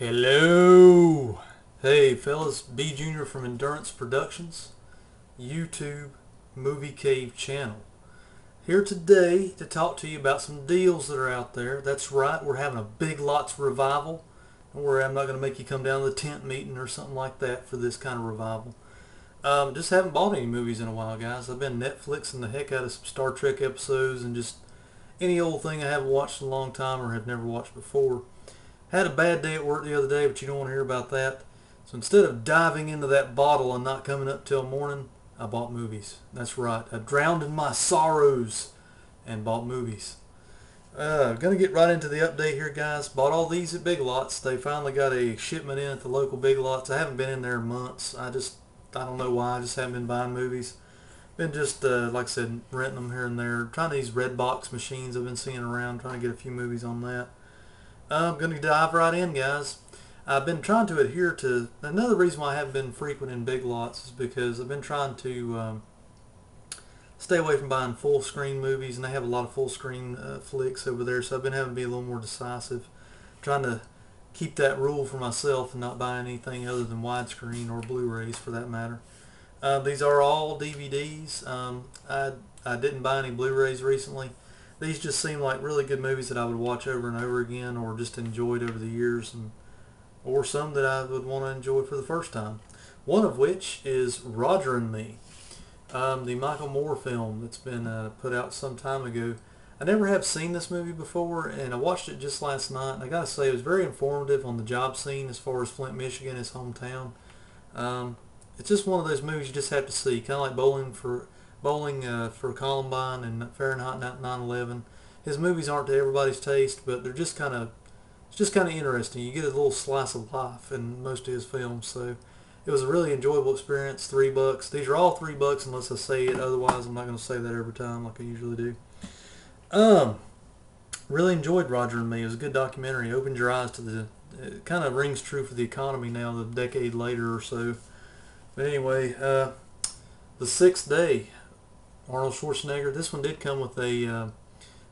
Hello! Hey fellas, B Junior from Endurance Productions, YouTube Movie Cave channel. Here today to talk to you about some deals that are out there. That's right, we're having a Big Lots revival. Don't worry, I'm not going to make you come down to the tent meeting or something like that for this kind of revival. Just haven't bought any movies in a while, guys. I've been Netflixing the heck out of some Star Trek episodes and just any old thing I haven't watched in a long time or have never watched before. Had a bad day at work the other day, but you don't want to hear about that. So instead of diving into that bottle and not coming up till morning, I bought movies. That's right. I drowned in my sorrows and bought movies. Gonna get right into the update here, guys. Bought all these at Big Lots. They finally got a shipment in at the local Big Lots. I haven't been in there in months. I don't know why. I just haven't been buying movies. Been just, like I said, renting them here and there. Trying these red box machines I've been seeing around. Trying to get a few movies on that. I'm going to dive right in, guys. I've been trying to adhere to... Another reason why I haven't been frequent in Big Lots is because I've been trying to stay away from buying full-screen movies, and they have a lot of full-screen flicks over there, so I've been having to be a little more decisive. Trying to keep that rule for myself and not buy anything other than widescreen or Blu-rays for that matter. These are all DVDs. I didn't buy any Blu-rays recently. These just seem like really good movies that I would watch over and over again, or just enjoyed over the years, or some that I would want to enjoy for the first time. One of which is Roger and Me, the Michael Moore film that's been put out some time ago. I never have seen this movie before, and I watched it just last night, and I gotta say it was very informative on the job scene as far as Flint, Michigan, his hometown. It's just one of those movies you just have to see, kind of like Bowling for Columbine and Fahrenheit 9/11. His movies aren't to everybody's taste, but they're just kind of interesting. You get a little slice of life in most of his films, so it was a really enjoyable experience. $3. These are all $3 unless I say it. Otherwise, I'm not going to say that every time like I usually do. Really enjoyed Roger and Me. It was a good documentary. It opened your eyes to the. It kind of rings true for the economy now, the decade later or so. But anyway, The Sixth Day. Arnold Schwarzenegger. This one did come with and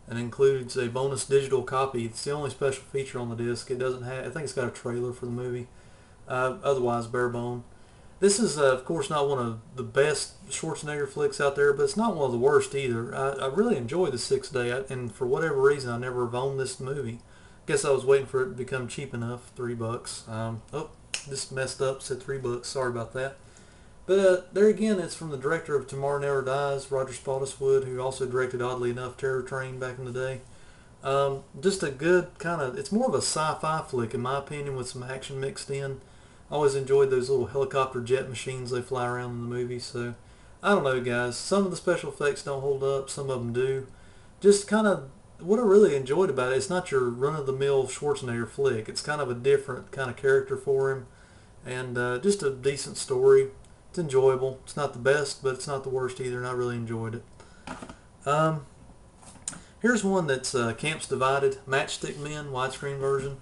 includes a bonus digital copy. It's the only special feature on the disc. It doesn't have. I think it's got a trailer for the movie. Otherwise, bare bone. This is, of course, not one of the best Schwarzenegger flicks out there, but it's not one of the worst either. I really enjoyed The Sixth Day, and for whatever reason, I never have owned this movie. Guess I was waiting for it to become cheap enough. $3. Oh, this messed up. Said $3. Sorry about that. But there again, it's from the director of Tomorrow Never Dies, Roger Spottiswoode, who also directed, oddly enough, Terror Train back in the day. Just a good kind of, it's more of a sci-fi flick in my opinion with some action mixed in. I always enjoyed those little helicopter jet machines they fly around in the movie, so I don't know, guys. Some of the special effects don't hold up, some of them do. Just kind of, what I really enjoyed about it, it's not your run-of-the-mill Schwarzenegger flick. It's kind of a different kind of character for him, and just a decent story. It's enjoyable. It's not the best, but it's not the worst either, and I really enjoyed it. Here's one that's Camps Divided, Matchstick Men, widescreen version.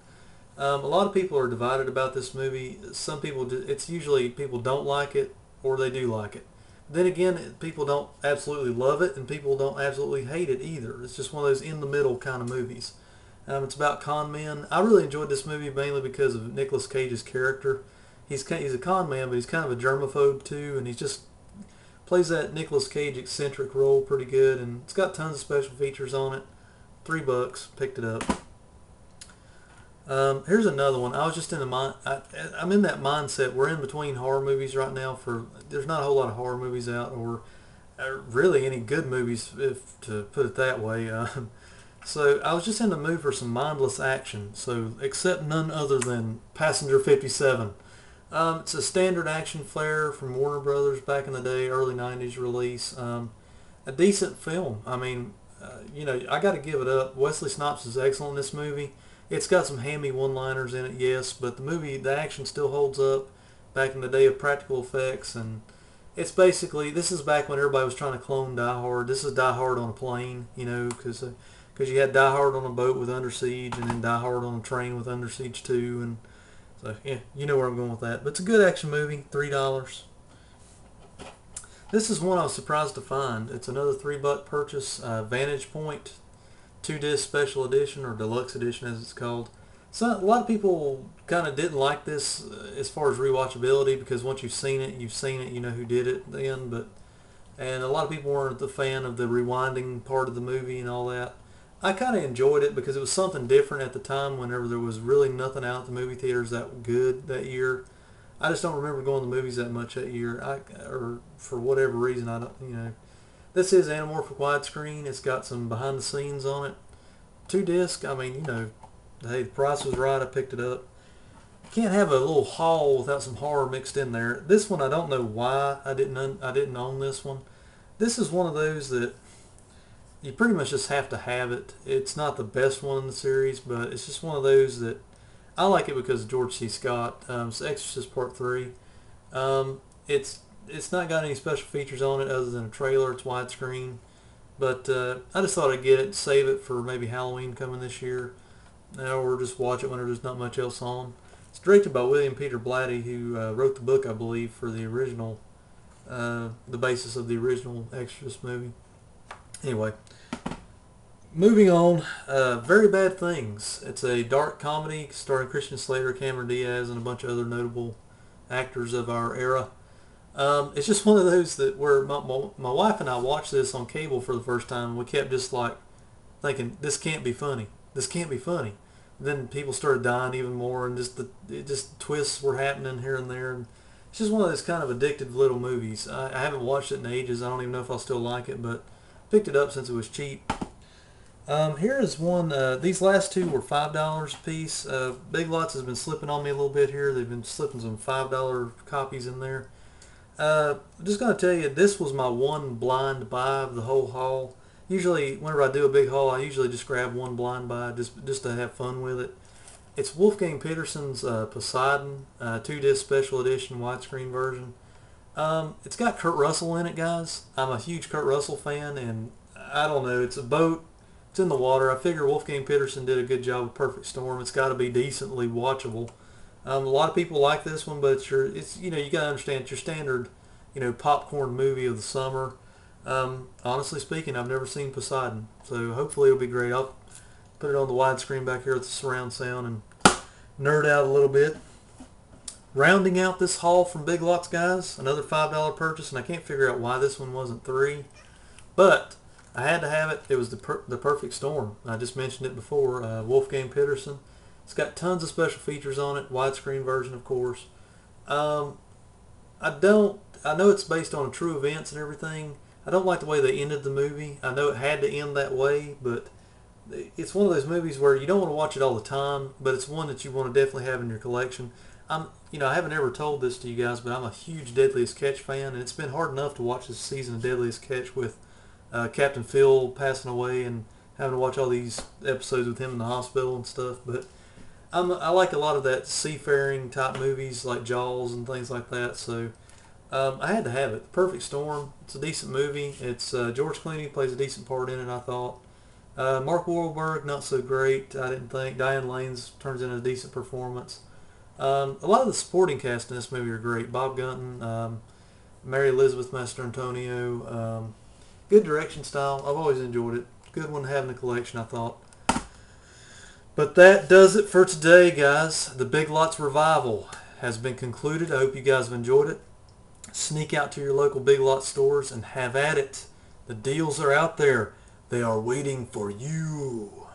A lot of people are divided about this movie. Some people, it's usually people don't like it, or they do like it. Then again, people don't absolutely love it, and people don't absolutely hate it either. It's just one of those in-the-middle kind of movies. It's about con men. I really enjoyed this movie mainly because of Nicolas Cage's character. He's a con man, but he's kind of a germaphobe too, and he just plays that Nicolas Cage eccentric role pretty good, and it's got tons of special features on it. $3, picked it up. Here's another one. I was just in I'm in that mindset. We're in between horror movies right now. There's not a whole lot of horror movies out, or really any good movies, if to put it that way. So I was just in the mood for some mindless action. So except none other than Passenger 57. It's a standard action flair from Warner Brothers back in the day, early 90s release. A decent film. I mean, I got to give it up. Wesley Snipes is excellent in this movie. It's got some hammy one-liners in it, yes, but the action still holds up back in the day of practical effects. And it's basically, this is back when everybody was trying to clone Die Hard. This is Die Hard on a plane, because you had Die Hard on a boat with Under Siege, and then Die Hard on a train with Under Siege 2, and so, yeah, you know where I'm going with that. But it's a good action movie, $3. This is one I was surprised to find. It's another $3 purchase, Vantage Point 2-disc special edition, or deluxe edition as it's called. So a lot of people kind of didn't like this as far as rewatchability, because once you've seen it, you know who did it then. And a lot of people weren't the fan of the rewinding part of the movie and all that. I kind of enjoyed it because it was something different at the time, whenever there was really nothing out at the movie theaters that good that year. I just don't remember going to the movies that much that year. Or for whatever reason, I don't, This is anamorphic widescreen. It's got some behind the scenes on it. 2 disc, I mean, hey, the price was right. I picked it up. Can't have a little haul without some horror mixed in there. This one, I don't know why I didn't own this one. This is one of those that you pretty much just have to have it. It's not the best one in the series, but it's just one of those that I like it because of George C. Scott. It's Exorcist Part 3. It's not got any special features on it other than a trailer. It's widescreen. But I just thought I'd get it, save it for maybe Halloween coming this year, or just watch it when there's not much else on. It's directed by William Peter Blatty, who wrote the book, I believe, for the original, the basis of the original Exorcist movie. Anyway, moving on. Very Bad Things. It's a dark comedy starring Christian Slater, Cameron Diaz, and a bunch of other notable actors of our era. It's just one of those that where my wife and I watched this on cable for the first time, and we kept just like thinking, this can't be funny. This can't be funny. And then people started dying even more, and just twists were happening here and there. And it's just one of those kind of addictive little movies. I haven't watched it in ages. I don't even know if I'll still like it, but picked it up since it was cheap. Here is one. These last two were $5 a piece. Big Lots has been slipping on me a little bit here. They've been slipping some $5 copies in there. I'm just going to tell you, this was my one blind buy of the whole haul. Usually, whenever I do a big haul, I usually just grab one blind buy just to have fun with it. It's Wolfgang Petersen's Poseidon, 2-disc special edition widescreen version. It's got Kurt Russell in it, guys. I'm a huge Kurt Russell fan, and I don't know, it's a boat. It's in the water. I figure Wolfgang Petersen did a good job with Perfect Storm. It's got to be decently watchable. A lot of people like this one, but it's you got to understand, it's your standard, popcorn movie of the summer. Honestly speaking, I've never seen Poseidon, so hopefully it'll be great. I'll put it on the widescreen back here with the surround sound and nerd out a little bit. Rounding out this haul from Big Lots, guys, another $5 purchase, and I can't figure out why this one wasn't $3, but I had to have it. It was the Perfect Storm. I just mentioned it before. Wolfgang Petersen. It's got tons of special features on it. Widescreen version, of course. I know it's based on true events and everything. I don't like the way they ended the movie. I know it had to end that way, but it's one of those movies where you don't want to watch it all the time, but it's one that you want to definitely have in your collection. I haven't ever told this to you guys, but I'm a huge Deadliest Catch fan, and it's been hard enough to watch this season of Deadliest Catch with Captain Phil passing away and having to watch all these episodes with him in the hospital and stuff, but I like a lot of that seafaring type movies like Jaws and things like that, so I had to have it. Perfect Storm. It's a decent movie. It's George Clooney plays a decent part in it, I thought. Mark Wahlberg, not so great, I didn't think. Diane Lane's turns in a decent performance. A lot of the supporting cast in this movie are great. Bob Gunton, Mary Elizabeth Mastrantonio. Good direction style. I've always enjoyed it. Good one to have in the collection, I thought. But that does it for today, guys. The Big Lots revival has been concluded. I hope you guys have enjoyed it. Sneak out to your local Big Lots stores and have at it. The deals are out there. They are waiting for you.